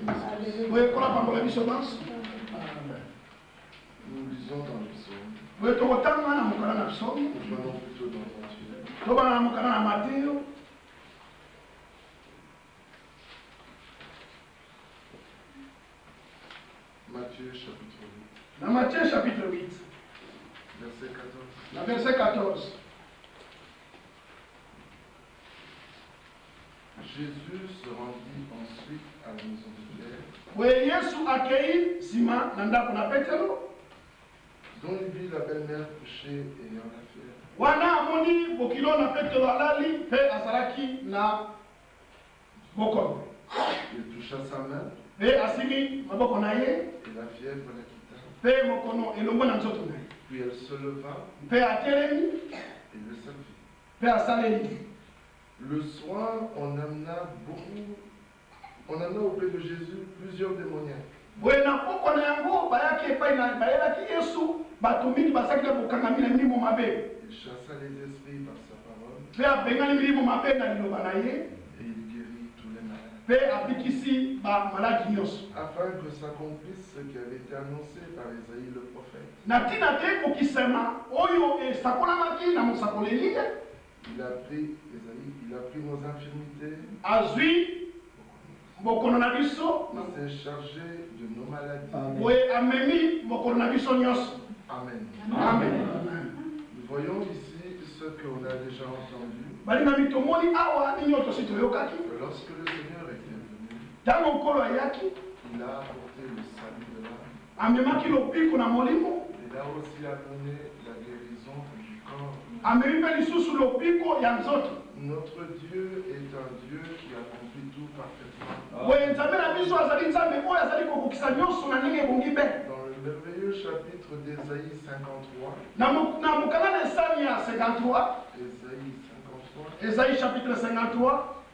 Oui, qu'on a pas la dissonance. Nous lisons dans le psaume. Oui, tu entends dans le psaume. Nous prenons plutôt dans Matthieu. Tu vas dans Matthieu. Matthieu chapitre 8. Dans Matthieu chapitre 8. Verset 14. Dans verset 14. Jésus se rendit ensuite à la maison de Pierre, Oui, Yesu accueillit Simon dans la Pétero. dont il vit la belle-mère couchée ayant la fièvre. Wana amoni bokilo na Pétero alali pe azalaki na bokono. Il toucha sa main Pe asimi maboko na ye et la fièvre la quitta. pe mokono elongo na nzoto na ye. Puis elle se leva Pe atelemi et le servit. pe asaleli. Le soir, on amena auprès de Jésus plusieurs démoniaques. Boye na poko na yango bayaki epai na bayelaki Yesu bato mingi basaki na kokangami na milimo mabe. Il chassa les esprits par sa parole Pe abengani milimo mabe na liloba na ye et il guérit tous les malades. pe abikisi bamaladi nyonso. Afin que s'accomplisse ce qui avait été annoncé par Isaïe le prophète. Na ntina te kokisema oyo esakolamaki na mosakoli Eliya. Il a pris nos infirmités, Azwi mokono na biso il s'est chargé de nos maladies. boye amemi mokono na biso nyonso. Amen. Amen. Nous voyons ici ce qu'on a déjà entendu. Balinga tomoni awa ninyo tosi toyokaki Que lorsque le Seigneur était venu, ntango nkolo ayaki il a apporté le salut de l'âme. amemaki lobiko na molimo Il a aussi amené la guérison du corps. amemi mpe lisusu lobiko ya nzoto. Notre Dieu est un Dieu qui accomplit tout parfaitement. Boye nzambe na biso azali nzambe oyo azali kokokisa nyonso na ndenge ebongi mpe. Dans le merveilleux chapitre d'Ésaïe 53, Na mokanda na esani ya 53, Ésaïe 53, Esaïe chapitre 53,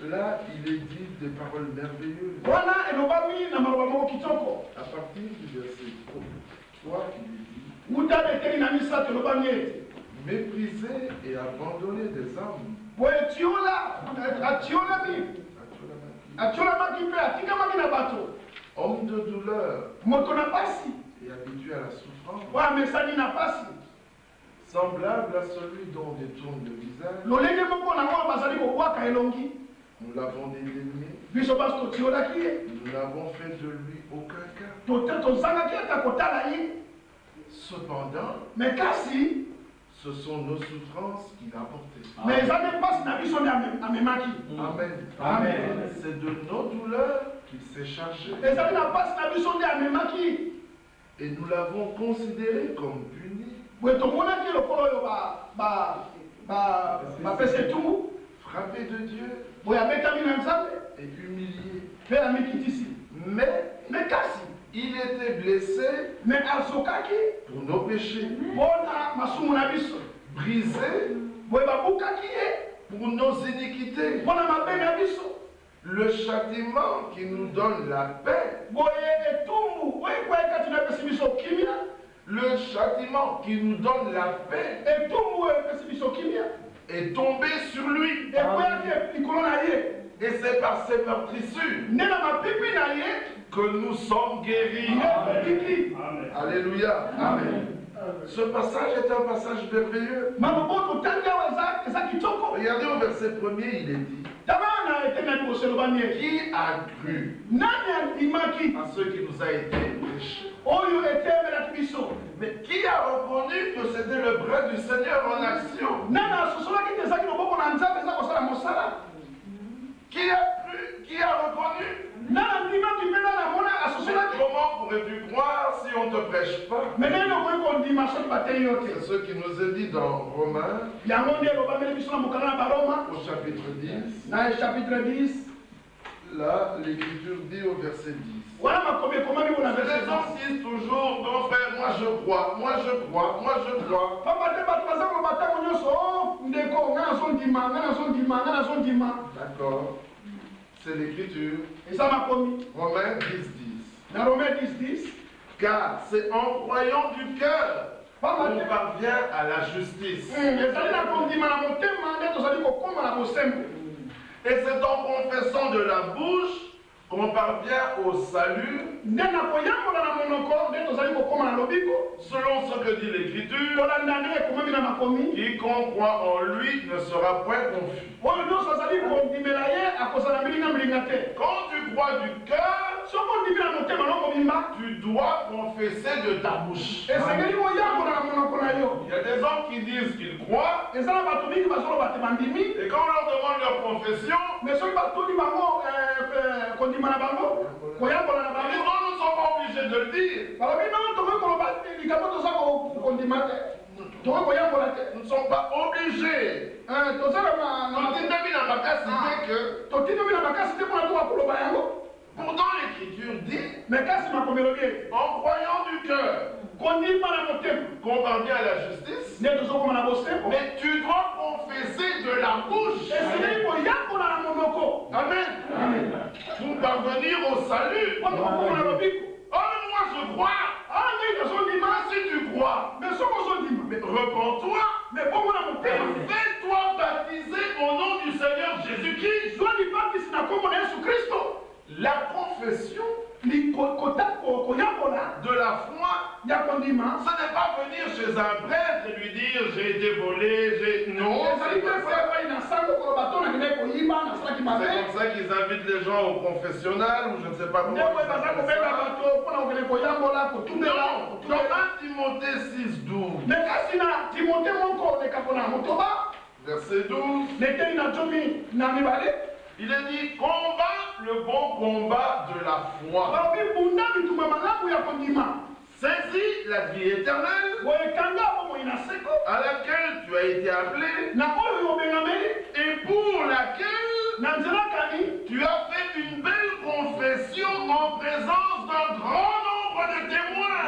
là il est dit des paroles merveilleuses. wana elobami na maloba moko kitoko. À partir du verset 3, il est dit Uta beteli na misato elobami ete mépriser et abandonner des hommes. boye atiolamaki mpe atikamaki na bato. Homme de douleur Moto na pasi et habitué à la souffrance, oyo amesani na pasi semblable à celui dont on détourne le visage. lolenge moko na oyo bazali kobwaka elongi. Nous l'avons dédaigné, Biso basi totiolaki ye nous n'avons fait de lui aucun cas. tozangaki ata kotala ye. Cependant, Me kasi ce sont nos souffrances qu'il a portées. me eza nde mpasi na biso nde amemaki. Amen. Amen. C'est de nos douleurs qu'il s'est chargé. ezali na mpasi na biso nde amemaki. Et nous l'avons considéré comme puni, Boye tomonaki lokolo oyo bapesa etumbu. frappé de Dieu Boye abetami na nzambe et humilié. mpe amikitisi. Me kasi Il était blessé me azokaki pour nos péchés, mpona masumu na biso. brisé Boye babukaki ye pour nos iniquités. mpona mabe na biso. Le châtiment qui nous donne la paix, Boye etumbu oyo ekwai kati na epesi biso kimia. le châtiment qui nous donne la paix Etumbu oyo epesi biso kimia est tombé sur lui. ekweyaki likolo na ye. Et c'est par ses meurtrissures Nde na mapipi na ye que nous sommes guéris. ekobiki. Alléluia. Amen. Ce passage est un passage merveilleux. Makambo totangi awa eza kitoko. Regardez au verset 1er, il est dit Tama na eteni na liboso elobami ete qui a cru nani andimaki à ce qui nous a été prêché. oyo etemelaki biso. Mais qui a reconnu que c'était le bras du Seigneur en action? Nani asosolaki te ezalaki loboko na nzambe eza kosala mosala. Qui a cru? Qui a reconnu? Nani andimaki mpe nani amona Mais asosolaki. comment pourrais-tu croire si on ne te prêche pas? Me ndenge okoki kondima soki bateli yo C'est te. ce qui nous est dit dans Romains Yango nde elobameli biso na mokanda na baroma au chapitre 10. na chapitre 10. Là, l'Écriture dit au verset 10. Wana makomi ekomami bo na Les verset 10. gens disent toujours, non frère, moi je crois, moi je crois, moi je crois. Pamba te bato baza koloba ntango nyonso o ndeko nga nazondima nga nazondima nga nazondima. D'accord. C'est l'Écriture. Eza makomi Romains 10, 10. na Romains 10:10. Car c'est en croyant du cœur Pamba qu'on te parvient à la justice. ezali na kondima na motema nde tozali kokóma na bosembo. Et c'est en confessant de la bouche qu'on parvient au salut selon ce que dit l'Écriture. Quiconque croit en lui ne sera point confus. Quand tu crois du cœur, tu dois confesser de ta bouche. Il y a des hommes qui disent qu'ils croient, et quand on leur demande leur confession, ils disent non, nous ne sommes pas obligés de le dire. Nous ne sommes pas obligés. Pourtant l'Écriture dit, en croyant du cœur, qu'on parvient à la justice, mais tu dois confesser de la bouche. Amen. Pour parvenir au salut. Oh, moi je crois. Si tu crois, mais repens-toi, fais-toi baptiser au nom du Seigneur Jésus-Christ. La confession de la foi, ce n'est pas venir chez un prêtre et lui dire j'ai été volé, non. C'est comme ça qu'ils invitent les gens au confessionnal ou je ne sais pas comment. Non, dans 1 Timothée 6:12. Verset 12. Il est dit, combat le bon combat de la foi. Saisis la vie éternelle à laquelle tu as été appelé et pour laquelle tu as fait une belle confession en présence d'un grand nombre de témoins.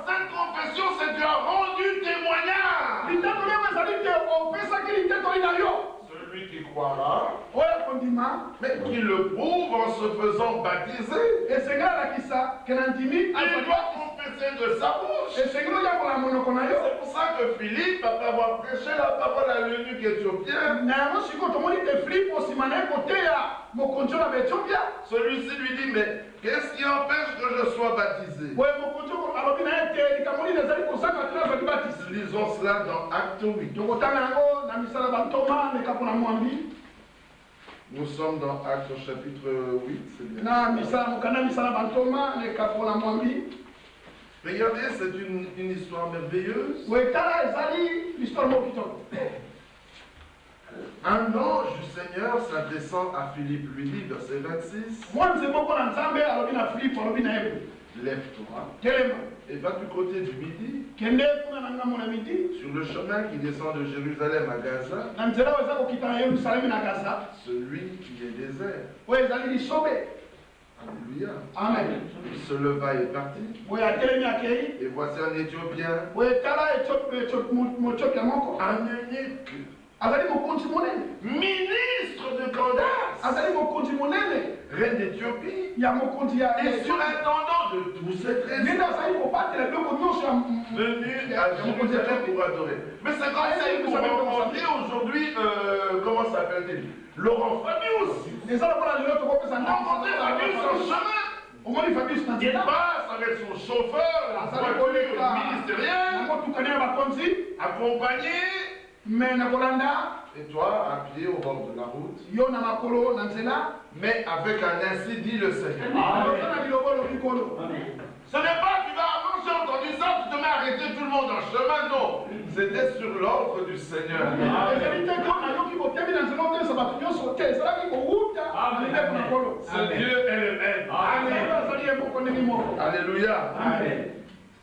Cette confession, c'est que tu as rendu témoignage. Celui qui croira, mais qui le prouve en se faisant baptiser, il doit confesser de sa bouche. C'est pour ça que Philippe, après avoir prêché la parole à l'eunuque éthiopien, celui-ci lui dit, mais qu'est-ce qui empêche que je sois baptisé? Lisons cela dans Acte 8. Nous sommes dans Acte au chapitre 8, c'est bien. Regardez, c'est une histoire merveilleuse. Un ange du Seigneur s'adressant à Philippe lui dit, verset 26, lève-toi et va du côté du midi, sur le chemin qui descend de Jérusalem à Gaza, celui qui est désert. Alléluia. Amen. Il se leva et partit. Et voici un Éthiopien, un eunuque, ministre de Candace, reine d'Éthiopie, et surintendant de tous ces trésors, venu à Jérusalem pour adorer. Mais c'est comme ça que vous rencontrez aujourd'hui, comment s'appelle-t-il? Laurent Fabius. Rencontrer Fabius en chemin. Il passe avec son chauffeur, la voiture ministérielle, accompagné. Et toi, à pied au bord de la route, mais avec un ainsi dit le Seigneur. Ce n'est pas tu vas avant, j'ai entendu ça, tu te mets à arrêter tout le monde en chemin, non. C'était sur l'ordre du Seigneur. Dieu est le maître. Alléluia.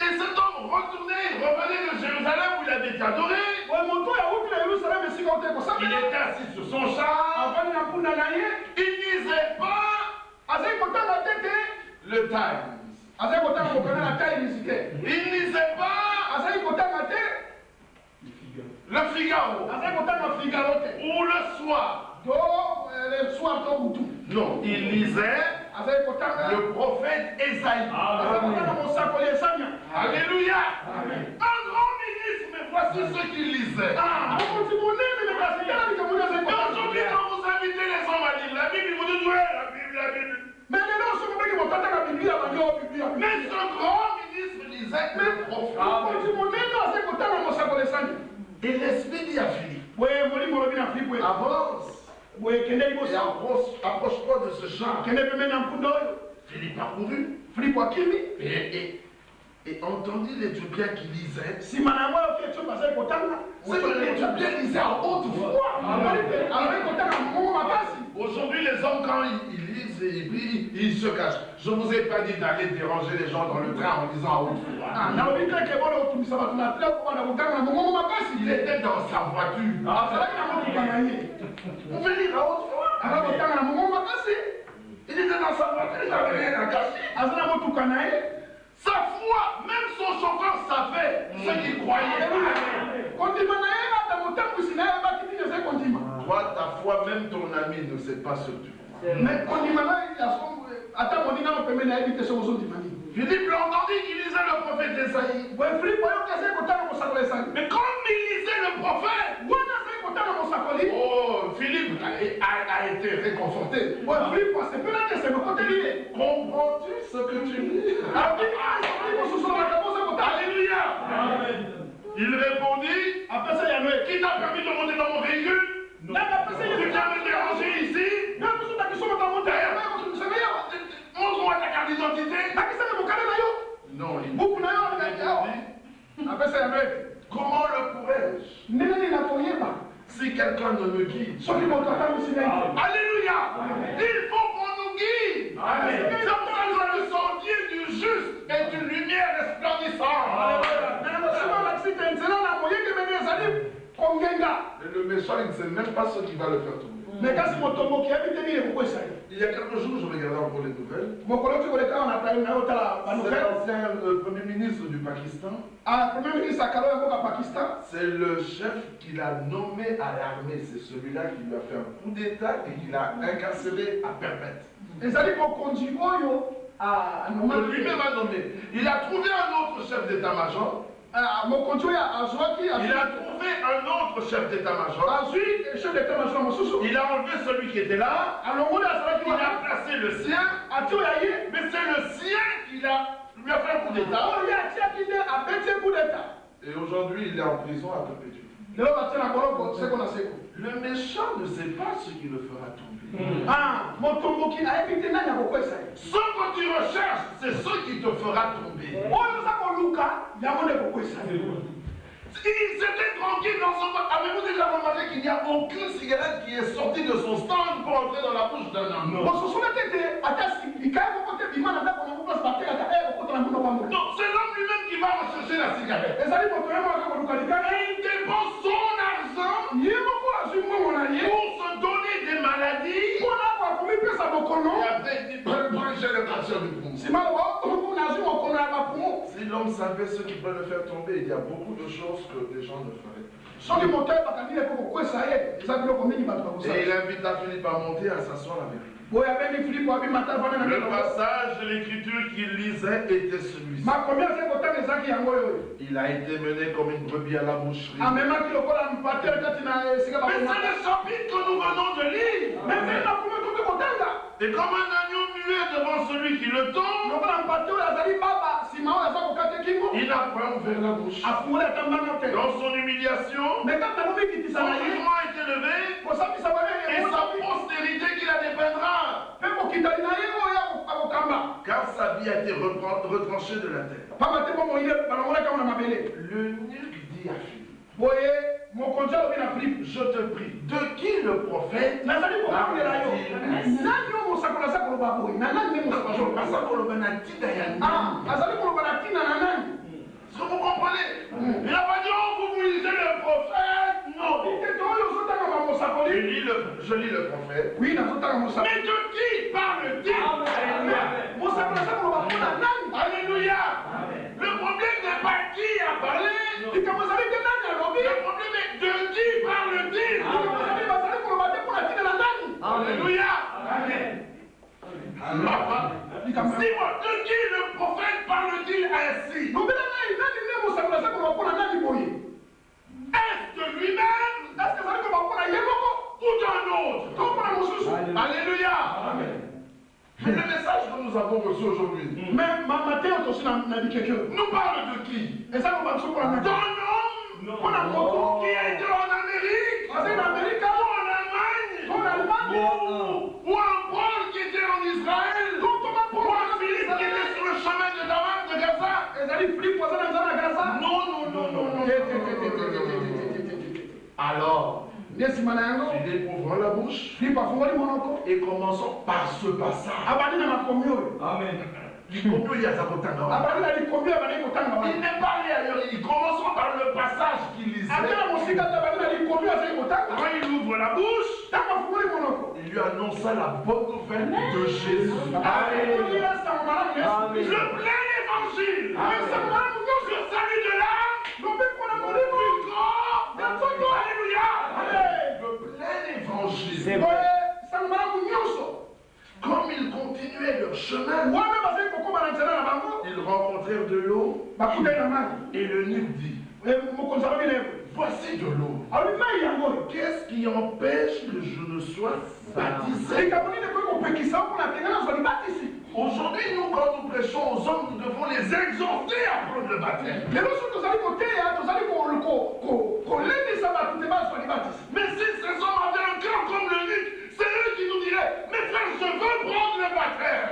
Et cet homme revenait de Jérusalem où il avait été adoré. Il était assis sur son char. Il lisait pas le Times. Il lisait pas le Figaro. Ou le soir. Non, il lisait le prophète Ésaïe. Alléluia. Un grand ministre, mais voici ce qu'il lisait. Et aujourd'hui, quand vous invitez les Avance. Et approche-toi de ce champ. Philippe a couru. Et entendit l'Éthiopien qui lisait. C'est l'Éthiopien lisait à haute voix. Aujourd'hui, les hommes, quand ils lisent et ils se cachent. Je ne vous ai pas dit d'aller déranger les gens dans le train en lisant à haute voix. Il était dans sa voiture. Vous pouvez lire à haute voix. Il était dans sa voiture, il n'avait rien à cacher. Sa foi, même son chauffeur savait ce qu'il croyait. Toi, ta foi, même ton ami ne sait pas ce que tu crois. Philippe l'entendit qu'il lisait le prophète Esaïe. Mais comme il lisait le prophète, oh, Philippe a été réconforté. Comprends-tu ce que tu lis? Alléluia. Il répondit, qui t'a permis de monter dans mon véhicule? Tu viens me déranger ici? Montre-moi ta carte d'identité. Non, il dit, comment le pourrais-je si quelqu'un ne me guide? Alléluia. Il faut qu'on nous guide. C'est pour ça que le sentier du juste est une lumière resplendissante. Et le méchant, il ne sait même pas ce qui va le faire tomber. Il y a quelques jours, je regardais encore les nouvelles. C'est l'ancien premier ministre du Pakistan. C'est le chef qu'il a nommé à l'armée. C'est celui-là qui lui a fait un coup d'État et qui l'a incarcéré à perpète. Lui-même a nommé. Il a trouvé un autre chef d'état-major. Il a trouvé un autre chef d'état-major. Il a enlevé celui qui était là. Il a placé le sien. Mais c'est le sien qui lui a fait un coup d'état. Et aujourd'hui, il est en prison à perpétuité. Le méchant ne sait pas ce qui le fera tomber. Ce que tu recherches, c'est ce qui te fera tomber. Il s'était tranquille dans son bar. Avez-vous déjà remarqué qu'il n'y a aucune cigarette qui est sortie de son stand pour entrer dans la bouche d'un homme? Non, c'est l'homme lui-même qui va rechercher la cigarette. Il dépense son argent pour se donner des maladies. Et après, il dit, j'ai le cancer du poumon. Si l'homme savait ce qui peut le faire tomber, il y a beaucoup de choses que les gens ne feraient pas. Et il invita Philippe à monter à s'asseoir avec lui. Le passage de l'écriture qu'il lisait était celui-ci. Il a été mené comme une brebis à la boucherie. Mais c'est le chapitre que nous venons de lire. Et comme un agneau muet devant celui qui le tombe, il n'a pas ouvert la bouche. Dans son humiliation, son jugement a été levé et sa postérité qui la dépeindra. Car sa vie a été retranchée de la terre. L'eunuque dit à Philippe, je te prie, de qui le prophète parle-t-il? Est-ce que vous comprenez? Il n'a pas dit, oh, vous lisez le prophète. Non. Je lis le prophète. Mais de qui parle-t-il? Alléluia. Le problème n'est pas qui a parlé. Le problème est de qui parle-t-il? Alléluia. Dis-moi, de qui le prophète parle-t-il ainsi? Est-ce de lui-même ou d'un autre? Alléluia. Mais le message que nous avons reçu aujourd'hui nous parle de qui? D'un homme qui a été en Amérique ou en Philippe ouvrant la bouche et commençons par ce passage. Amen. Il n'est pas allé ailleurs. Il commence par le passage qu'il lisait. Quand il ouvre la bouche, il lui annonça la bonne nouvelle de Jésus. Alléluia. Le plein évangile. Le salut de l'âme. Le plus grand. Alléluia. Le plein évangile. Comme ils continuaient leur chemin, ils rencontrèrent de l'eau et le nuque dit, voici de l'eau. Qu'est-ce qui empêche que je ne sois baptisé? Aujourd'hui, nous, quand nous prêchons aux hommes, nous devons les exhorter à prendre le baptême. Mais si ces hommes avaient un cœur comme le nuque, c'est eux qui nous diraient, mes frères, je veux prendre le baptême.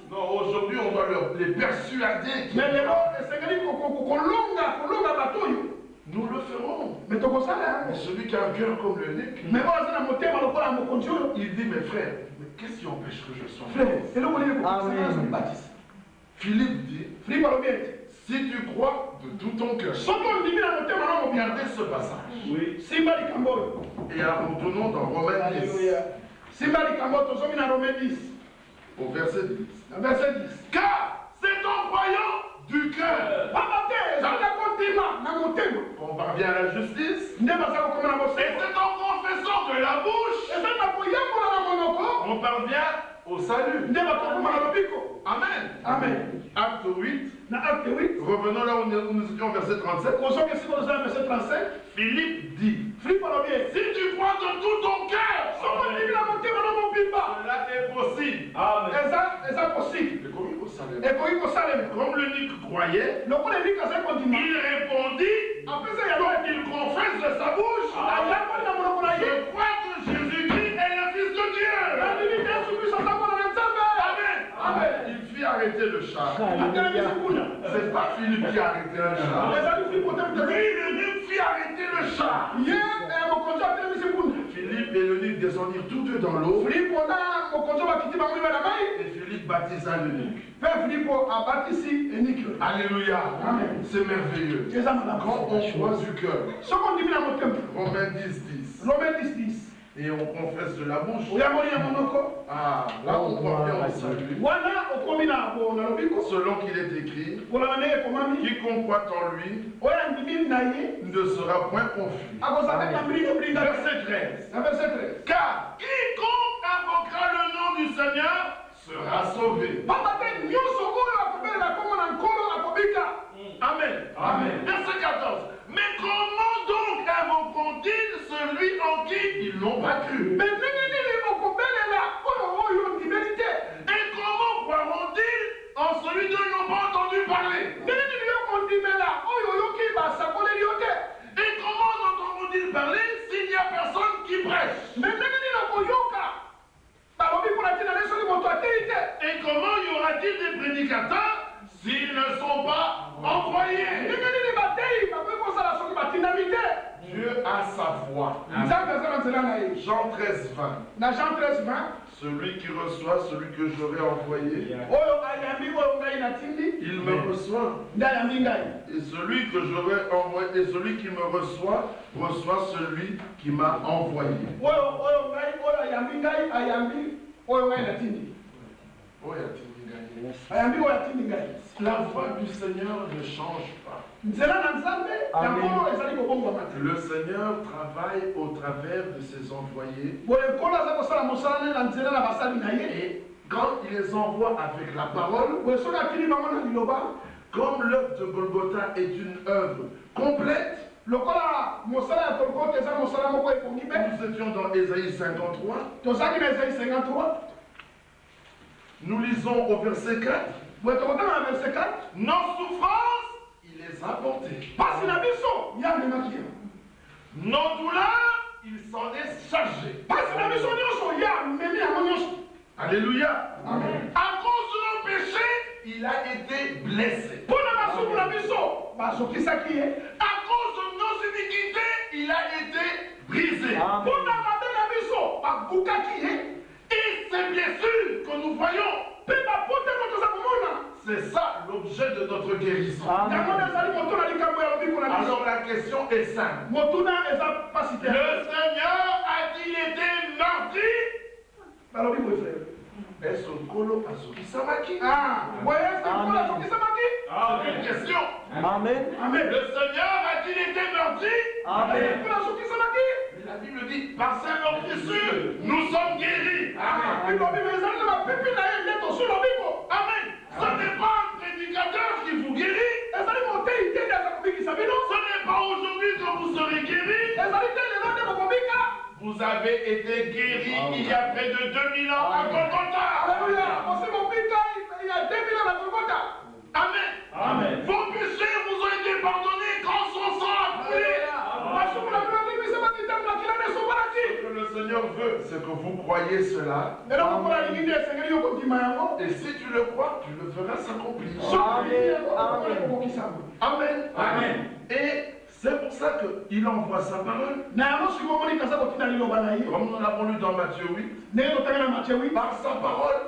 Non, aujourd'hui, on doit les persuader. Nous le ferons. Mais celui qui a un cœur comme le nuque, il dit, mes frères, mais qu'est-ce qui empêche que je sois baptisé? Philippe dit, si tu crois de tout ton cœur, regardez ce passage. Oui. Et retournons dans Romains 10. Au verset 10. Car c'est en croyant du cœur qu'on parvient à la justice. Et c'est en confessant de la bouche qu'on parvient au salut. Amen. Amen. Acte 8. Revenons là où nous étions au verset 37. Philippe dit, si tu crois de tout ton cœur, cela est possible. Amen. Comme le nuque croyait, il répondit, qu'il confesse de sa bouche, je crois que Jésus-Christ est le Fils de Dieu. Amen. Il fit arrêter le char. C'est pas Philippe qui a arrêté le char. Lui, le nuque fit arrêter le char. Philippe et le nuque descendirent tous deux dans l'eau. Et Philippe baptisa le nuque. Alléluia. C'est merveilleux. Quand on croit du cœur. Romains 10. Et on confesse de la bouche. Ah, là on parvient au salut. Selon qu'il est écrit, quiconque croit en lui ne sera point confus. Verset 13. Car quiconque invoquera le nom du Seigneur sera sauvé. Amen. Verset 14. Mais comment donc invoqueront-ils celui en qui ils n'ont pas cru? Et comment croiront-ils en celui dont ils n'ont pas entendu parler? Et comment entendront-ils parler s'il n'y a personne qui prêche? Et comment y aura-t-il des prédicateurs s'ils ne sont pas envoyés? Dieu a sa voix. Jean 13, 20. Celui qui reçoit celui que j'aurai envoyé, il me reçoit. Et celui que j'aurai envoyé, et celui qui me reçoit celui qui m'a envoyé. La voix du Seigneur ne change pas. Le Seigneur travaille au travers de ses envoyés. Et quand il les envoie avec la parole, comme l'œuvre de Golgotha est une œuvre complète, nous étions dans Ésaïe 53. Nous lisons au verset 4. Nos souffrances, il les a portées. Nos douleurs, il s'en est chargé. Alléluia. Amen. À cause de nos péchés, il a été blessé. Pour la maison, la maison, À cause de nos iniquités, il a été brisé. Pour la maison, Et ces blessures que nous voyons, c'est ça l'objet de notre guérison. Alors la question est simple. Le Seigneur a-t-il été martyr? Est-ce que Kolo a sauvé Samaki? C'est une question. Amen. Le Seigneur a-t-il été martyr? Amen. La Bible dit, par sa meurtrissure, nous sommes guéris. Amen. Ce n'est pas un prédicateur qui vous guérit. Ce n'est pas aujourd'hui que vous serez guéris. Vous avez été guéris il y a près de 2000 ans à Golgotha. Amen. Vos péchés vous ont été pardonnés quand son sang a coulé. Ce que le Seigneur veut, c'est que vous croyez cela. Et si tu le crois, tu le feras s'accomplir. Amen. Et c'est pour ça qu'il envoie sa parole. Comme nous l'avons lu dans Matthieu 8. Par sa parole,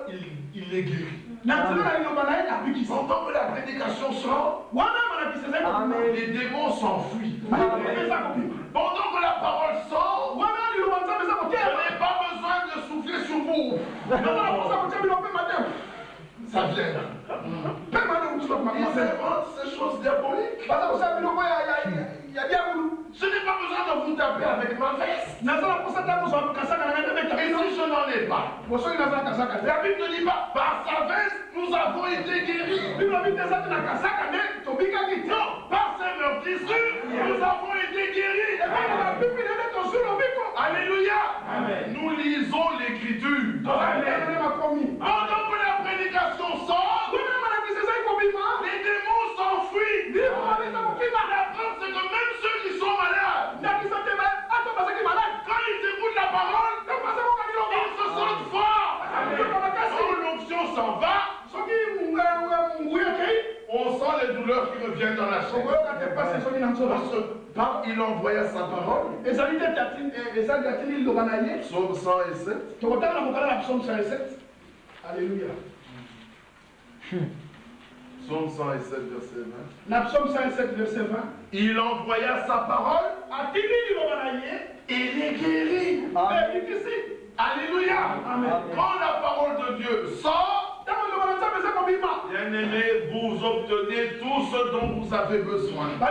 il est guéri. Pendant que la prédication sort, les démons s'enfuient. Pendant que la parole sort, je n'ai pas besoin de souffler sur vous. Ça vient. Ils inventent ces choses diaboliques. Je n'ai pas besoin de vous taper avec ma veste. Et si je n'en ai pas, la Bible ne dit pas, par sa veste, nous avons été guéris. Non, par ses meurtrissures, nous avons été guéris. Alléluia. Nous lisons l'écriture. Pendant que la prédication sort, les démons s'enfuient. La preuve, c'est que même ceux qui sont malades, quand ils écoutent la parole, ils se sentent forts. Quand l'onction s'en va, on sent les douleurs qui reviennent dans la chair. Parce qu'il envoya sa parole. Psaume 107. Alléluia. Psaume 107, verset 20. La psaume 107, verset 20. Il envoya sa parole. Il est guéri. Alléluia. Amen. Quand la parole de Dieu sort, bien-aimés, vous obtenez tout ce dont vous avez besoin. C'est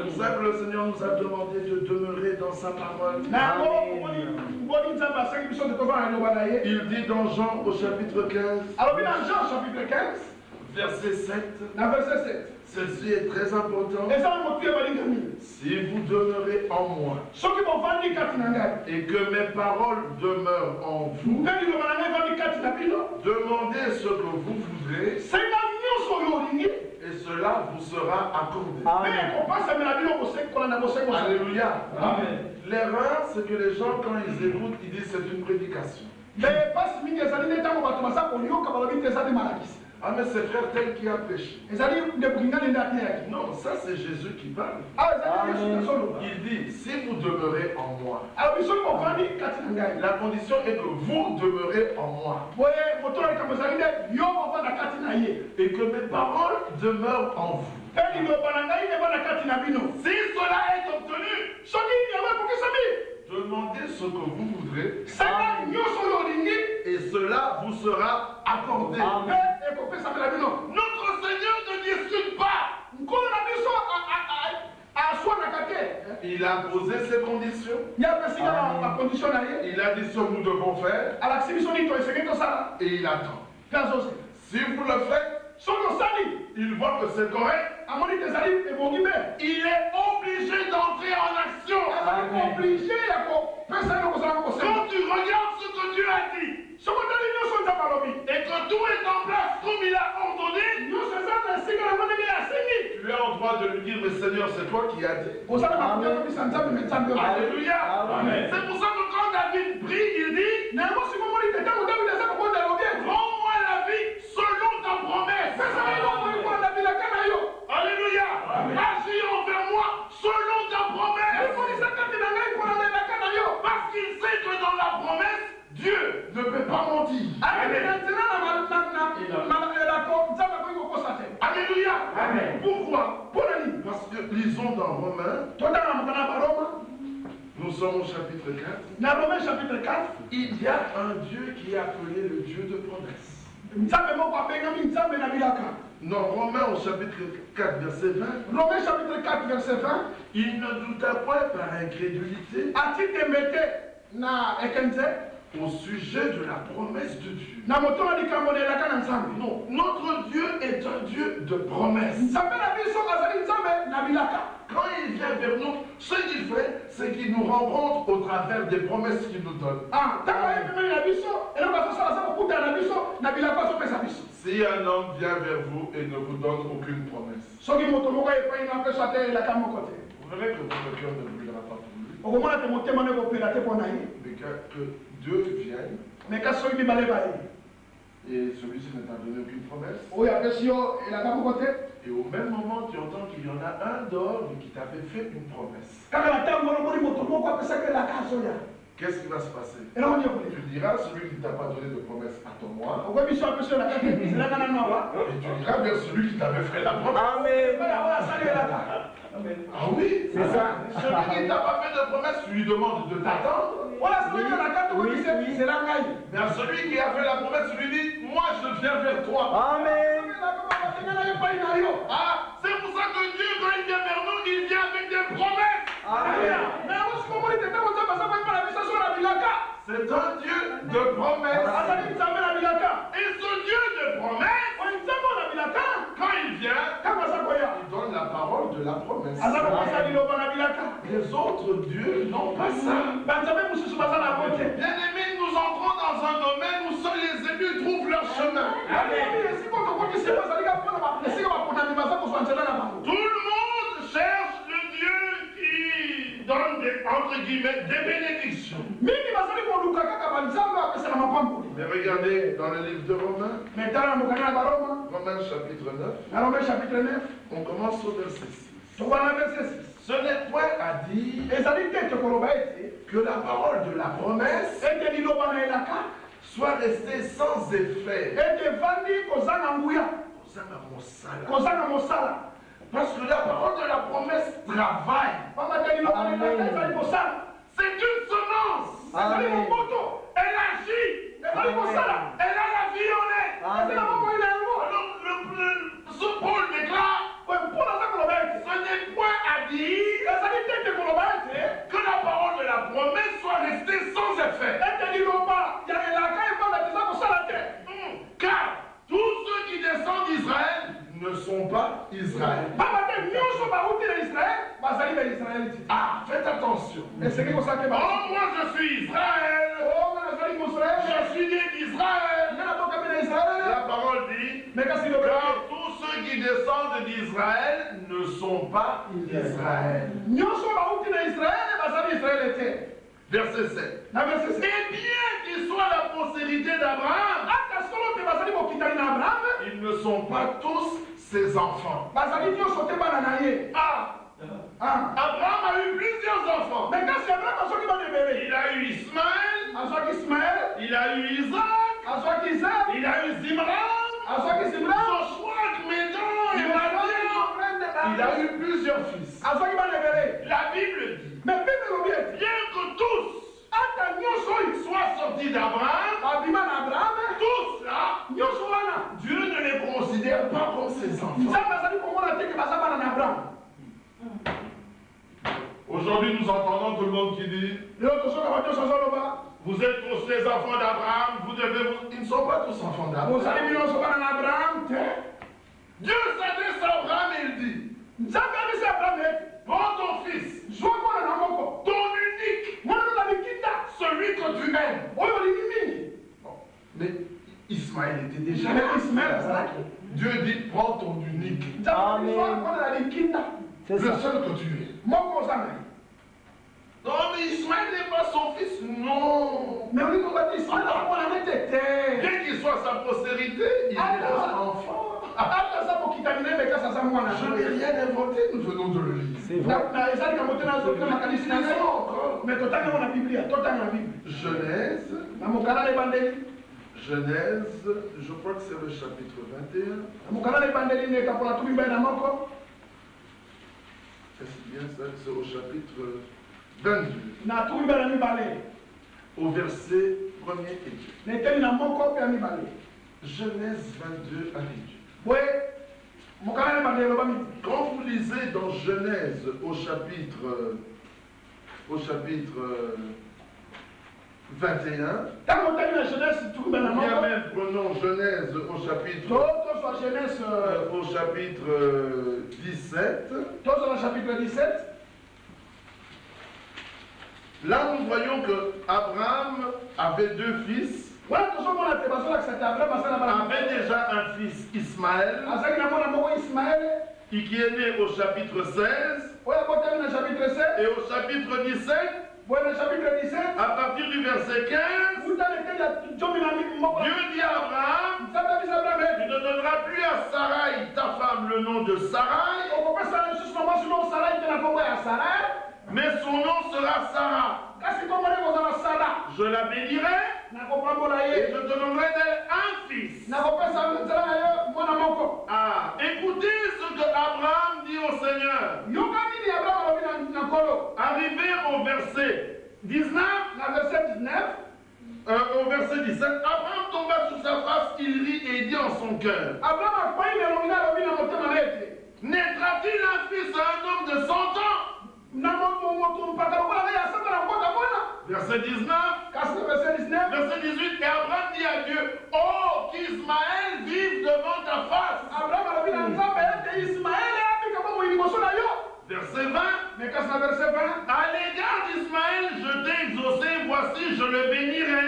pour ça que le Seigneur nous a demandé de demeurer dans sa parole. Il dit dans Jean au chapitre 15, verset 7. Ceci est très important. Si vous demeurez en moi et que mes paroles demeurent en vous, demandez ce que vous voudrez et cela vous sera accordé. Alléluia. L'erreur, c'est que les gens, quand ils écoutent, ils disent c'est une prédication. Ah mais c'est frère tel qui a péché. Non, ça c'est Jésus qui parle. Il dit, si vous demeurez en moi, la condition est que vous demeurez en moi. Et que mes paroles demeurent en vous. Si cela est obtenu, demandez ce que vous voudrez. Et cela vous sera accordé. Notre Seigneur ne discute pas. Il a posé ses conditions. Il a dit ce que nous devons faire. Et il attend. Si vous le faites, il voit que c'est correct. Il est obligé d'entrer en action. Quand tu regardes ce que Dieu a dit, et que tout est en place comme il a ordonné, tu es en droit de lui dire, mais Seigneur, c'est toi qui as dit. Alléluia. C'est pour ça que quand David prie, il dit, rends-moi la vie Amen. Pourquoi? Parce que lisons dans Romains. Nous sommes au chapitre 4. Il y a un Dieu qui est appelé le Dieu de promesse. Dans Romains au chapitre 4, verset 20. Romains chapitre 4, verset 20. Il ne douta point par incrédulité au sujet de la promesse de Dieu. Non, notre Dieu est un Dieu de promesse. Quand il vient vers nous, ce qu'il fait, c'est qu'il nous rencontre au travers des promesses qu'il nous donne. Si un homme vient vers vous et ne vous donne aucune promesse, vous verrez que votre cœur ne brûlera pas pour lui. Mais que Dieu vienne. Et celui-ci ne t'a donné aucune promesse. Et au même moment, tu entends qu'il y en a un d'or qui t'avait fait une promesse. Qu'est-ce qui va se passer? Tu diras à celui qui ne t'a pas donné de promesse, attends-moi. Et tu diras bien celui qui t'avait fait la promesse. Ah oui, c'est ça. Celui qui ne t'a pas fait de promesse, tu lui demandes de t'attendre. Mais à celui qui a fait la promesse, tu lui dis, moi je viens vers toi. Amen. Ah, c'est pour ça que Dieu, quand il vient vers nous, il vient avec des promesses. Amen. C'est un Dieu de promesses. Et ce Dieu de promesses, quand il vient, il donne la parole de la promesse. Les autres dieux n'ont pas ça. Bien-aimés, nous entrons dans un domaine où seuls les élus trouvent leur chemin. Tout le monde cherche le Dieu qui donne entre guillemets des bénédictions. Mais regardez dans le livre de Romains, Romains chapitre 9, on commence au verset 6. Ce n'est point à dire que la parole de la promesse soit restée sans effet. Parce que la parole de la promesse travaille. C'est une semence. Elle agit. Elle a la vie en elle. Alors, ce Paul déclare, ce n'est point à dire que la parole de la promesse soit restée sans effet. Car tous ceux qui descendent d'Israël ne sont pas Israël. Ah, faites attention. Oh, moi je suis Israël. Je suis né d'Israël. La parole dit, car tous ceux qui descendent d'Israël ne sont pas Israël. Verset 7. Et bien qu'ils soient la postérité d'Abraham, ils ne sont pas tous ses enfants. Abraham a eu plusieurs enfants. Il a eu Ismaël, il a eu Isaac, il a eu Zimran, Joshua, Médan et Madian. Il a eu plusieurs fils. La Bible dit, bien que tous soient sortis d'Abraham, tous là, Dieu ne les considère pas comme ses enfants. Aujourd'hui, nous entendons tout le monde qui dit, vous êtes tous les enfants d'Abraham, vous devez vous... Ils ne sont pas tous enfants d'Abraham. Dieu s'adresse à Abraham et il dit, prends ton fils, ton unique, celui que tu aimes. Mais Ismaël était déjà là. Dieu dit, prends ton unique. Le seul que tu es. Non, mais Ismaël n'est pas son fils, non. Bien qu'il soit sa postérité, il est un enfant. Je n'ai rien inventé, nous venons de le lire. C'est vrai. Genèse, je crois que c'est le chapitre 21. C'est bien ça, c'est au chapitre 22. Au verset 1er et 2. Genèse 22 à 2. Quand vous lisez dans Genèse au chapitre 21, bien même prenons Genèse au chapitre 17. Là, nous voyons que Abraham avait deux fils. Avait déjà un fils Ismaël, qui est né au chapitre 16. Et au chapitre 17, à partir du verset 15, Dieu dit à Abraham, tu ne donneras plus à Sarai, ta femme, le nom de Sarai, mais son nom sera Sarah. Je la bénirai et je te donnerai d'elle un fils. Ah, écoutez ce que Abraham dit au Seigneur. Arrivé au verset 19, au verset 17, Abraham tomba sur sa face, il rit et dit en son cœur, naîtra-t-il un fils à un homme de 100 ans? Verset 19, verset 18, et Abraham dit à Dieu, oh, qu'Ismaël vive devant ta face. Verset 20, à l'égard d'Ismaël, je t'ai exaucé, voici, je le bénirai.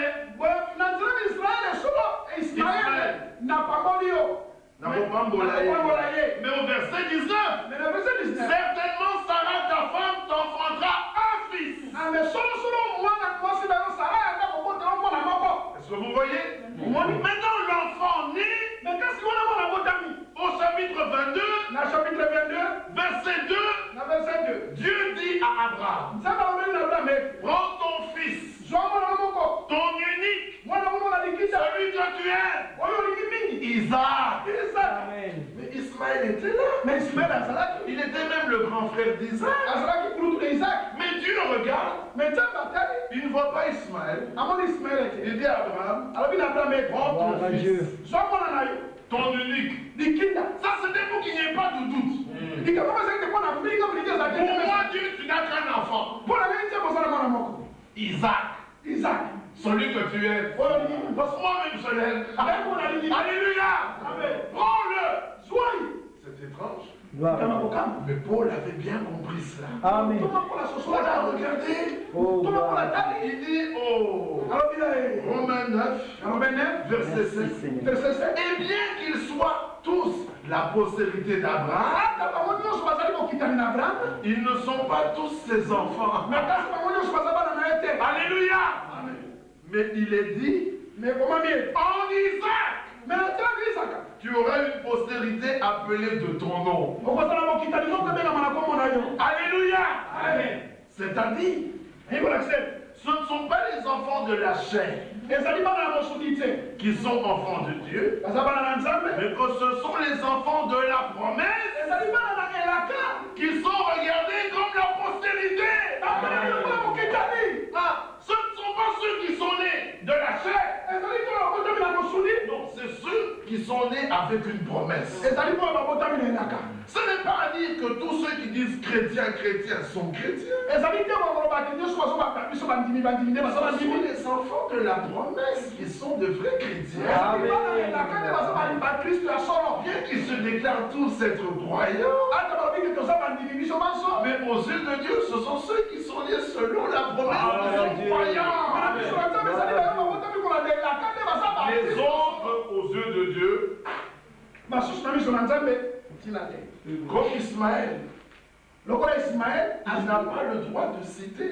Ismaël. Mais au verset 19, certainement Sarah, ta femme, t'enfantera un fils. Est-ce que vous voyez? Maintenant l'enfant naît au chapitre 22, verset 2, Dieu dit à Abraham, prends ton fils, ton unique, celui que tu aimes, Isaac. Mais Ismaël était là. Il était même le grand frère d'Isaac. Mais Dieu regarde. Il ne voit pas Ismaël. Il dit à Abraham, prends ton fils, ton unique. Ça c'était pour qu'il n'y ait pas de doute. Pour moi, Dieu, tu n'as qu'un enfant. Isaac. Celui que tu es. Parce que moi-même je l'aime. Alléluia. Prends-le. C'est étrange. Mais Paul avait bien compris cela. Amen. Regardez. Il dit Romains 9, verset 7. Et bien qu'ils soient tous la postérité d'Abraham, ils ne sont pas tous ses enfants. Alléluia. Mais il est dit en Isaac, tu auras une postérité appelée de ton nom. Alléluia. C'est-à-dire, ce ne sont pas les enfants de la chair qui sont enfants de Dieu, mais que ce sont les enfants de la promesse qui sont regardés comme la postérité. Ce ne sont pas ceux qui sont nés de la chair. Non, c'est ceux qui sont nés avec une promesse. Ce n'est pas à dire que tous ceux qui disent chrétiens sont chrétiens. Ce sont les enfants de la promesse qui sont de vrais chrétiens. Bien qu'ils se déclarent tous être croyants, mais aux yeux de Dieu, ce sont ceux qui sont nés selon la promesse qui sont croyants. Les autres, aux yeux de Dieu, comme Ismaël, il n'a pas le droit de citer.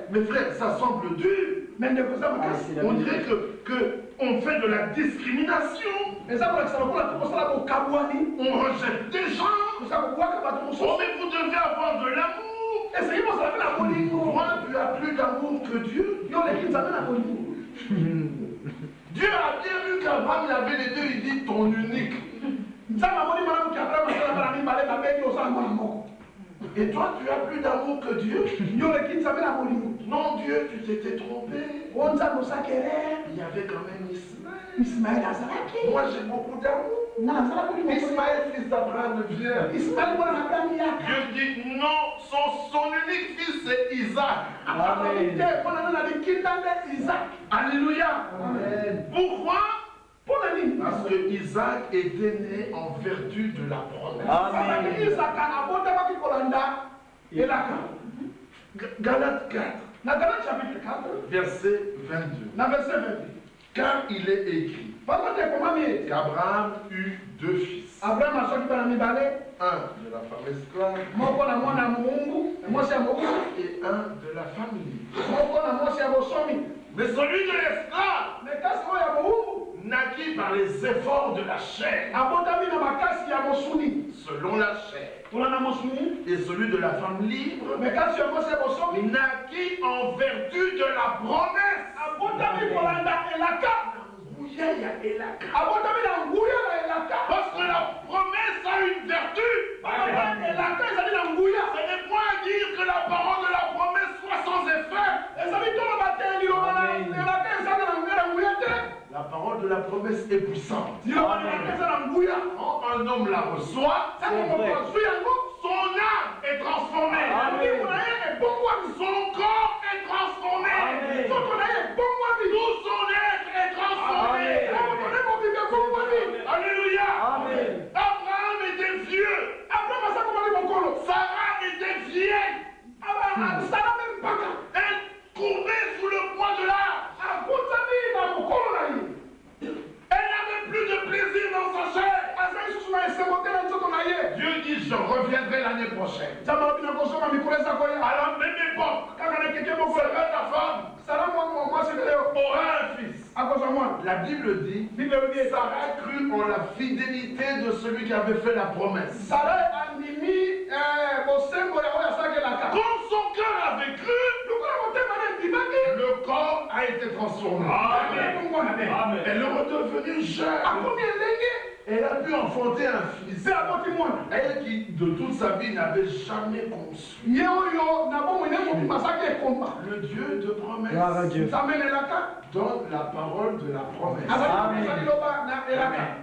Mais frère, ça semble dur. On dirait qu'on fait de la discrimination. On rejette des gens. Oh, mais vous devez avoir de l'amour. Toi, tu as plus d'amour que Dieu. Dieu a bien vu qu'Abraham il avait les deux, il dit ton unique. Et toi, tu as plus d'amour que Dieu. Non, Dieu, tu t'étais trompé. Il y avait quand même Ismaël. Moi, j'ai beaucoup d'amour. Ismaël, fils d'Abraham, le vieux. Dieu dit non, son unique fils, c'est Isaac. Alléluia. Amen. Pourquoi? Parce que Isaac était né en vertu de la promesse. Amen. Galates 4, verset 22. Car il est écrit qu'Abraham eut deux fils. Un de la femme esclave et un de la famille. Mais celui de l'esclave naquit par les efforts de la chair, selon la chair. Et celui de la femme libre naquit en vertu de la promesse. Parce que la promesse a une vertu. Ce n'est point à dire que la parole de la promesse soit sans effet. La parole de la promesse est puissante. Quand un homme la reçoit, son âme est transformée. Son corps est transformé. Tout son être est transformé. Alléluia. Abraham était vieux. Sarah était vieille. Elle courbait sous le poids de l'âge. Elle n'avait plus de plaisir dans sa chair. Dieu dit, je reviendrai l'année prochaine. À la même époque, Sarah, ta femme, aura un fils. La Bible dit, Sarah crut en la fidélité de celui qui avait fait la promesse. Comme son cœur avait cru, le corps a été transformé. Amen. Elle est redevenue jeune. Elle a pu enfanter un fils. Elle qui, de toute sa vie, n'avait jamais conçu. Le Dieu de promesse donne la parole de la promesse. Amen.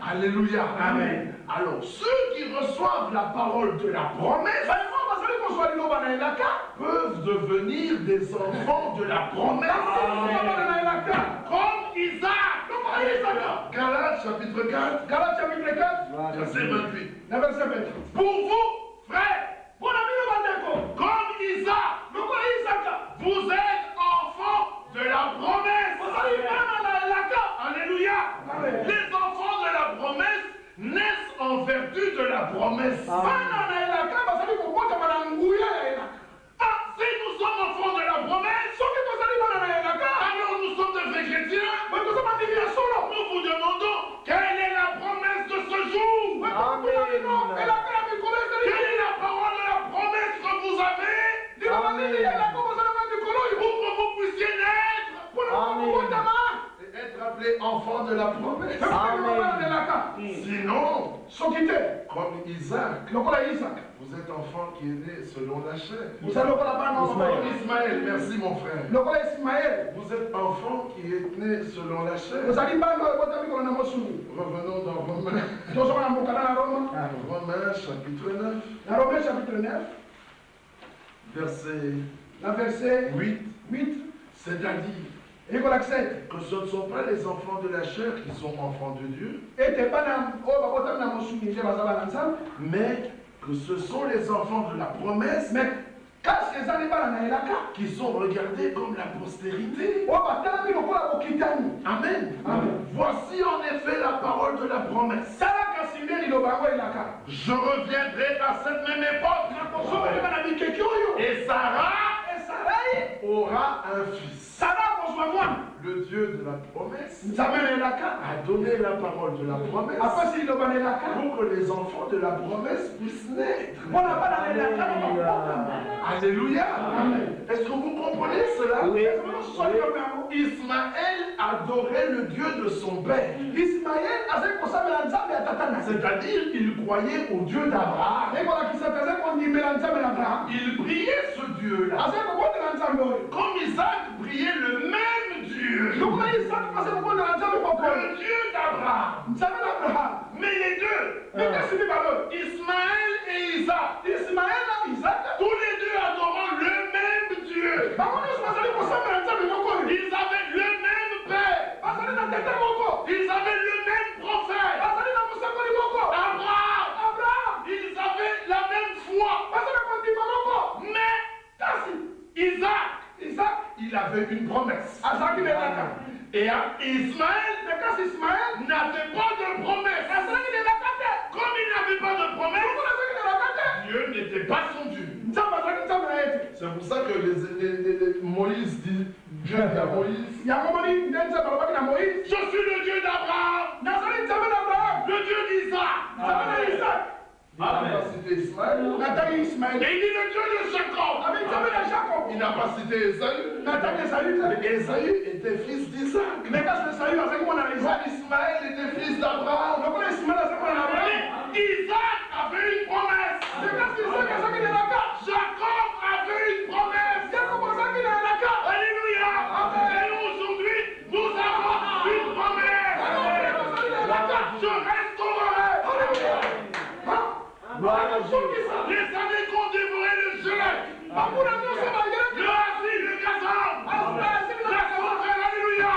Alléluia. Amen. Alors, ceux qui reçoivent la parole de la promesse peuvent devenir des enfants de la promesse. Comme Isaac. Galates chapitre 4, verset 28. Pour vous, frères, comme Isaac, vous êtes enfants de la promesse. Alléluia. Les enfants de la promesse naissent en vertu de la promesse. Si nous sommes enfants de la promesse, alors nous sommes de vrais chrétiens. Nous vous demandons quelle est la promesse de ce jour. Quelle est la parole de la promesse que vous avez pour que vous puissiez naître et être appelés enfants de la promesse. Sinon, comme Isaac, vous êtes enfant qui est né selon la chair. Ismaël, merci mon frère. Vous êtes enfant qui est né selon la chair. Revenons dans Romains. Romains chapitre 9. Verset 8. C'est-à-dire que ce ne sont pas les enfants de la chair qui sont enfants de Dieu, mais que ce sont les enfants de la promesse qui sont regardés comme la postérité. Amen. Voici en effet la parole de la promesse. Je reviendrai à cette même époque. Et Sarah aura un fils. le Dieu de la promesse a donné la parole de la promesse pour que les enfants de la promesse puissent naître. Alléluia. Est-ce que vous comprenez cela? Oui. Ismaël adorait le Dieu de son père. C'est-à-dire il croyait au Dieu d'Abraham. Il priait ce Dieu-là. Comme Isaac priait le même Dieu. Le Dieu d'Abraham. Mais les deux, Ismaël et Isaac, tous les deux adorant le même Dieu. Ils avaient le même père. Ils avaient le même prophète. Abraham. Ils avaient la même foi. Mais Isaac, il avait une promesse. Et Ismaël n'avait pas de promesse. Comme il n'avait pas de promesse, Dieu n'était pas son Dieu. C'est pour ça que Moïse dit, Dieu dit à Moïse, je suis le Dieu d'Abraham, le Dieu d'Isaac. Il n'a pas cité Ismaël. Et il dit le Dieu de Jacob. Il n'a pas cité Esaü. Esaü était fils d'Isaac. Ismaël était fils d'Abraham. Isaac avait une promesse. Jacob avait une promesse. Alléluia. Et aujourd'hui, nous avons une promesse. Je restaurerai. Les années qu'on dévorait le gelé, le asile, le gazon, la sauterelle, alléluia.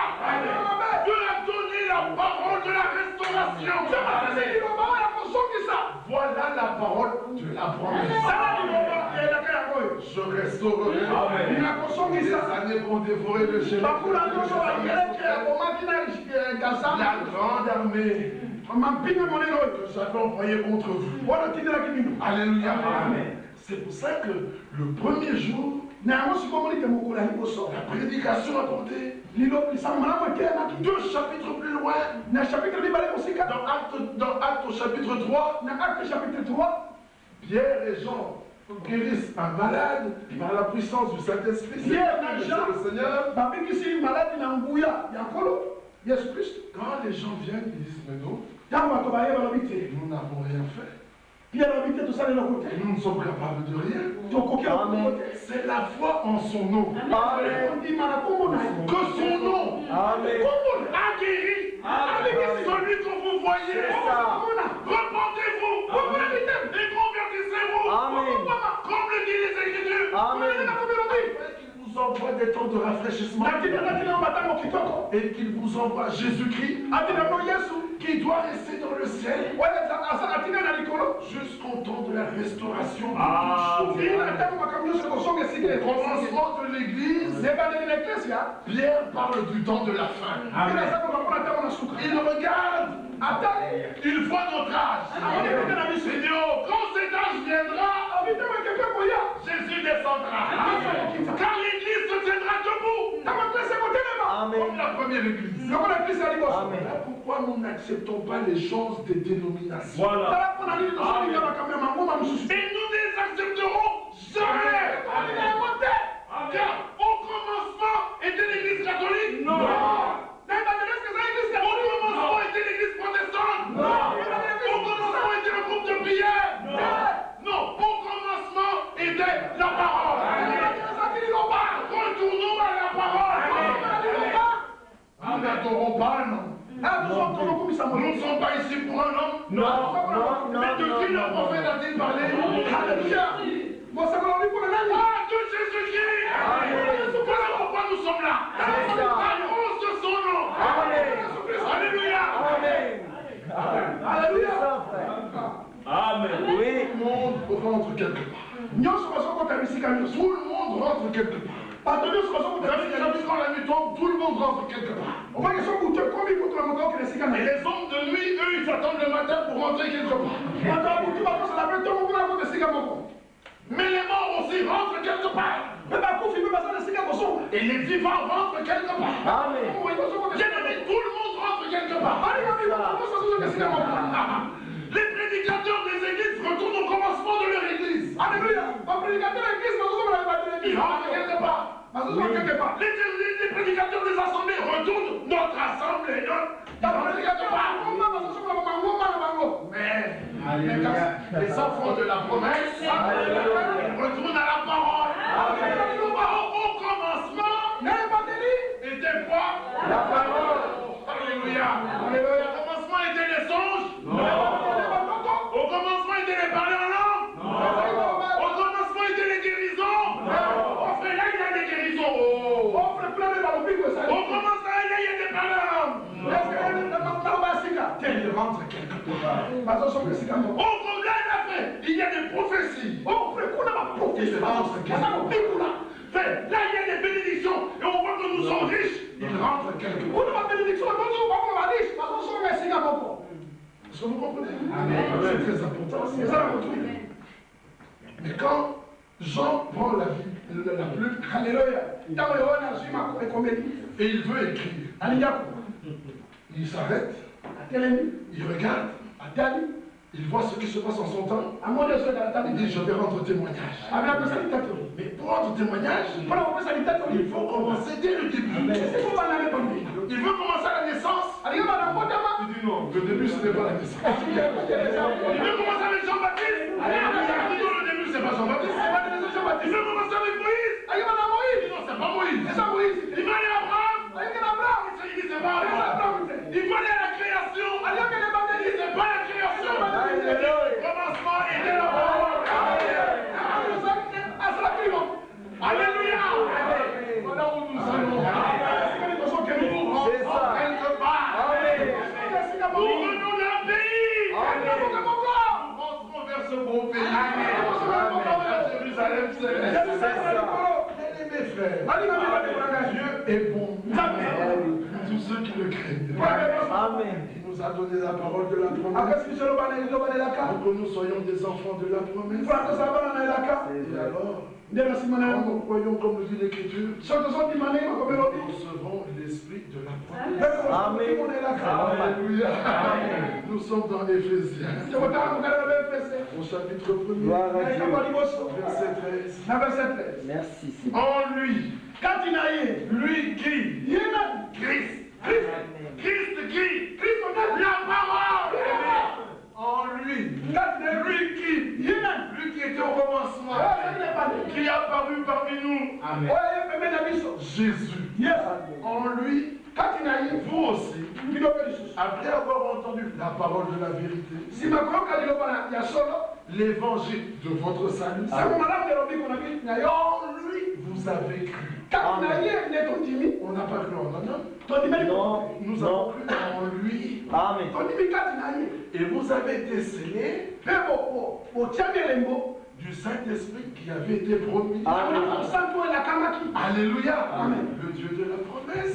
Dieu a donné la parole de la restauration. Voilà la parole de la promesse. Je restaurerai. Les années qu'on dévorait le gelé, la grande armée que j'avais envoyé contre vous. Alléluia. C'est pour ça que le premier jour, la prédication a porté 2 chapitres plus loin, dans Actes au chapitre 3, Pierre et Jean guérissent un malade par la puissance du Saint-Esprit. Le Seigneur. Quand les gens viennent, ils disent, mais non, nous n'avons rien fait. Nous ne sommes capables de rien. C'est la foi en son nom. Que son nom a guéri. Celui que vous voyez. Repentez-vous et convertissez-vous. Comme le dit les Écritures. Qu'il vous envoie des temps de rafraîchissement. Et qu'il vous envoie Jésus-Christ. Qui doit rester dans le ciel jusqu'au temps de la restauration au commencement de l'église. Pierre parle du temps de la fin. Il regarde, il voit notre âge. Il dit, oh, quand cet âge viendra, Jésus descendra. Car l'église se tiendra debout. Comme la première église. Voilà pourquoi nous n'acceptons pas les choses des dénominations. Voilà. Et nous ne les accepterons jamais. Car au commencement était l'église catholique. Non. Au commencement était l'église protestante. Au commencement était le groupe de prière. Non. Au commencement était la parole. Retournons à la parole. Nous n'adorons pas un homme. Nous ne sommes pas ici pour un homme. Non. Mais de qui le prophète a-t-il parlé? Alléluia. De Jésus-Christ. Voilà pourquoi nous sommes là. À cause de son nom. Alléluia. Alléluia. Amen. Oui. Tout le monde rentre quelque part. Tout le monde rentre quelque part. Quand la nuit tombe, tout le monde rentre quelque part. Et les hommes de nuit, eux, ils attendent le matin pour rentrer quelque part. Mais les morts aussi rentrent quelque part. Et les vivants rentrent quelque part. Amen. Bien-aimé, tout le monde rentre quelque part. Les prédicateurs des églises retournent au commencement de leur église. Alléluia. Ils rentrent quelque part. Les prédicateurs des assemblées retournent notre assemblée. Mais les enfants de la promesse retournent à la parole. Au commencement, était quoi? La parole. Alléluia. Au commencement étaient les songes. Au commencement étaient les parler en langue. Au commencement étaient les guérisons. Au fait, là, il y a des guérisons. Au commencement, là, il y a des parler en langue. Il rentre quelque part. Au congrès, il y a des prophéties. Il rentre quelque part. Là, il y a des bénédictions. Et on voit que nous sommes riches. Il rentre quelque part. Est-ce que vous comprenez? C'est très important. C'est ça la doctrine. Mais quand Jean prend la plume, alléluia, et il veut écrire, il s'arrête, il regarde, il voit ce qui se passe en son temps, il dit je vais rendre témoignage. Mais pour rendre témoignage, il faut commencer dès le début. Il veut commencer à la naissance. Il dit non, le début ce n'est pas la naissance. Il veut commencer avec Jean-Baptiste. Il dit non, le début c'est pas Jean-Baptiste. Il veut commencer avec Moïse. Il dit non, c'est pas Moïse. Il veut aller à Abraham. Il dit c'est pas Abraham. Il veut aller à la création. Il dit c'est pas la création. Le commencement était la parole. Alléluia. Voilà où nous allons. C'est ça. Quelque part. Nous venons d'un pays. Nous rentrons vers ce beau pays. Jérusalem, c'est ça. Mes frères, Dieu est bon. Tous ceux qui le craignent. Amen. Il nous a donné la parole de la promesse. Pour que nous soyons des enfants de la promesse. Et alors, nous croyons comme nous dit l'Écriture, nous recevons l'esprit de la promesse. Amen. Alléluia. Nous sommes dans Éphésiens. Au chapitre 1er. Gloire à Dieu. Verset 13. Merci. En lui, lui qui, Christ, la parole. En lui, lui qui était au commencement, qui a apparu parmi nous. Amen. Jésus. En lui, vous aussi, après avoir entendu la parole de la vérité, l'évangile de votre salut, en lui, vous avez cru. On n'a pas cru en un homme. Nous avons cru en lui. Amen. Et vous avez été scellés du Saint-Esprit qui avait été promis. Alléluia. Amen. Le Dieu de la promesse